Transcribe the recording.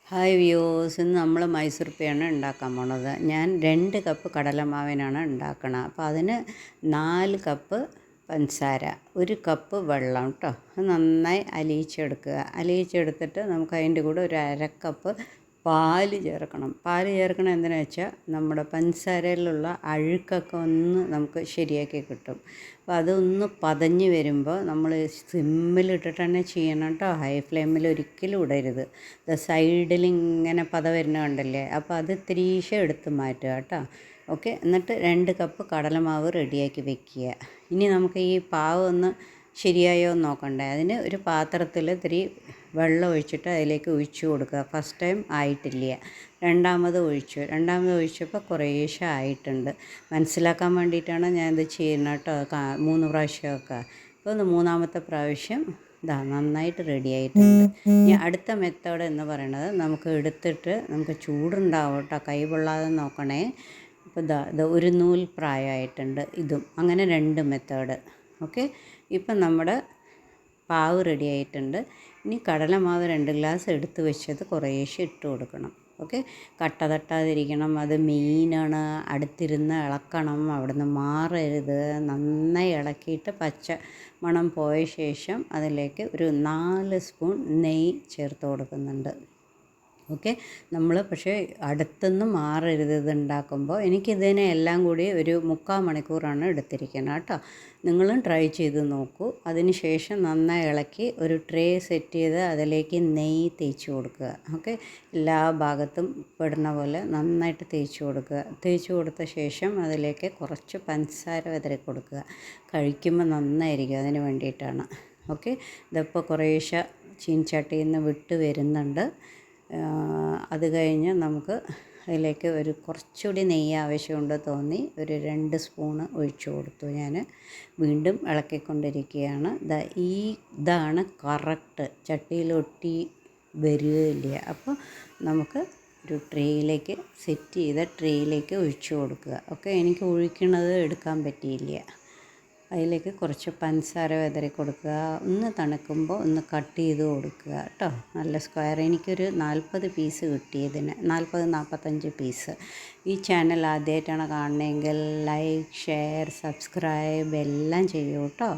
Hi views, ഇന്ന് നമ്മൾ മൈസൂർ പേയാണ് ഉണ്ടാക്കാൻ പോണത്. ഞാൻ 2 കപ്പ് കടലമാവിനാണ് ഉണ്ടാക്കണത്. അപ്പോൾ അതിന് 4 കപ്പ് പഞ്ചസാര, 1 കപ്പ് വെള്ളം കേട്ടോ. അത് നന്നായി അലിയിച്ചെടുക്കുക. അലിയിച്ചെടുത്തിട്ട് നമുക്ക് അതിൻ്റെ കൂടെ ഒരു 1/2 കപ്പ് പാല് ചേർക്കണം. പാല് ചേർക്കണം എന്തിനാ വെച്ചാൽ നമ്മുടെ പഞ്ചസാരയിലുള്ള അഴുക്കൊക്കെ ഒന്ന് നമുക്ക് ശരിയാക്കി കിട്ടും. അപ്പോൾ അതൊന്ന് പതഞ്ഞ് വരുമ്പോൾ നമ്മൾ സിമ്മിലിട്ടിട്ട് തന്നെ ചെയ്യണം കേട്ടോ. ഹൈ ഫ്ലെയിമിൽ ഒരിക്കലും ഇടരുത്. സൈഡിൽ ഇങ്ങനെ പത വരുന്ന കണ്ടല്ലേ, അപ്പോൾ അത് ഇത്തിരീശം എടുത്ത് മാറ്റുക കേട്ടോ. ഓക്കെ, എന്നിട്ട് 2 കപ്പ് കടലമാവ് റെഡിയാക്കി വെക്കുക. ഇനി നമുക്ക് ഈ പാവ് ഒന്ന് ശരിയായോ എന്ന് നോക്കണ്ടേ. അതിന് ഒരു പാത്രത്തിൽ ഇത്തിരി വെള്ളം ഒഴിച്ചിട്ട് അതിലേക്ക് ഒഴിച്ചു കൊടുക്കുക. ഫസ്റ്റ് ടൈം ആയിട്ടില്ല, രണ്ടാമത് ഒഴിച്ചപ്പോൾ കുറേശ്ശെ ആയിട്ടുണ്ട്. മനസ്സിലാക്കാൻ വേണ്ടിയിട്ടാണ് ഞാനിത് ചെയ്യുന്നത് കേട്ടോ. 3 പ്രാവശ്യമൊക്കെ. അപ്പോൾ ഒന്ന് 3ാമത്തെ പ്രാവശ്യം ഇതാ നന്നായിട്ട് റെഡി ആയിട്ടുണ്ട്. ഇനി അടുത്ത മെത്തേഡ് എന്ന് പറയുന്നത്, നമുക്ക് എടുത്തിട്ട് നമുക്ക് ചൂടുണ്ടാവും കേട്ടോ, കൈ പൊള്ളാതെ നോക്കണേ. അപ്പോൾ ഇത് ഒരു നൂൽ പ്രായമായിട്ടുണ്ട് ഇതും. അങ്ങനെ 2 മെത്തേഡ്. ഓക്കെ, ഇപ്പം നമ്മുടെ പാവ് റെഡി ആയിട്ടുണ്ട്. ഇനി കടലമാവ് 2 ഗ്ലാസ് എടുത്ത് വെച്ചത് കുറേശ്ശെ ഇട്ട് കൊടുക്കണം. ഓക്കെ, കട്ട തട്ടാതിരിക്കണം, അത് മെയിനാണ്. അടുത്തിരുന്ന് ഇളക്കണം, അവിടുന്ന് മാറരുത്. നന്നായി ഇളക്കിയിട്ട് പച്ച മണം പോയ ശേഷം അതിലേക്ക് ഒരു 4 സ്പൂൺ നെയ്യ് ചേർത്ത് കൊടുക്കുന്നുണ്ട്. ഓക്കെ, നമ്മൾ പക്ഷേ അടുത്തൊന്നും മാറരുത് ഇത് ഉണ്ടാക്കുമ്പോൾ. എനിക്കിതിനെ എല്ലാം കൂടി ഒരു 3/4 മണിക്കൂറാണ് എടുത്തിരിക്കുന്നത് കേട്ടോ. നിങ്ങളും ട്രൈ ചെയ്ത് നോക്കൂ. അതിന് ശേഷം നന്നായി ഇളക്കി ഒരു ട്രേ സെറ്റ് ചെയ്ത് അതിലേക്ക് നെയ്യ് തേച്ച് കൊടുക്കുക. ഓക്കെ, എല്ലാ ഭാഗത്തും പെടുന്ന പോലെ നന്നായിട്ട് തേച്ച് കൊടുക്കുക. തേച്ച് കൊടുത്ത ശേഷം അതിലേക്ക് കുറച്ച് പഞ്ചസാര വിതറി കൊടുക്കുക. കഴിക്കുമ്പോൾ നന്നായിരിക്കും, അതിന് വേണ്ടിയിട്ടാണ്. ഓക്കെ, ഇതിപ്പോൾ കുറേശ്ശെ ചീനച്ചട്ടിയിൽ നിന്ന് വിട്ട് വരുന്നുണ്ട്. അത് കഴിഞ്ഞ് നമുക്ക് അതിലേക്ക് ഒരു കുറച്ചുകൂടി നെയ്യ് ആവശ്യമുണ്ട് തോന്നി ഒരു 2 സ്പൂണ് ഒഴിച്ചു കൊടുത്തു. ഞാൻ വീണ്ടും ഇളക്കിക്കൊണ്ടിരിക്കുകയാണ്. ഇതാണ് കറക്റ്റ്, ചട്ടിയിലൊട്ടി വരികയില്ല. അപ്പോൾ നമുക്ക് ഒരു ട്രേയിലേക്ക് സെറ്റ് ചെയ്ത ട്രേയിലേക്ക് ഒഴിച്ചു കൊടുക്കുക. ഓക്കെ, എനിക്ക് ഒഴിക്കണത് എടുക്കാൻ പറ്റിയില്ല. അതിലേക്ക് കുറച്ച് പഞ്ചസാര വിതറി കൊടുക്കുക. ഒന്ന് തണുക്കുമ്പോൾ ഒന്ന് കട്ട് ചെയ്ത് കൊടുക്കുക കേട്ടോ. നല്ല സ്ക്വയർ, എനിക്കൊരു 40 പീസ് കിട്ടിയതിന്, 40-45 പീസ്. ഈ ചാനൽ ആദ്യമായിട്ടാണ് കാണണമെങ്കിൽ ലൈക്ക്, ഷെയർ, സബ്സ്ക്രൈബ് എല്ലാം ചെയ്യൂ കേട്ടോ.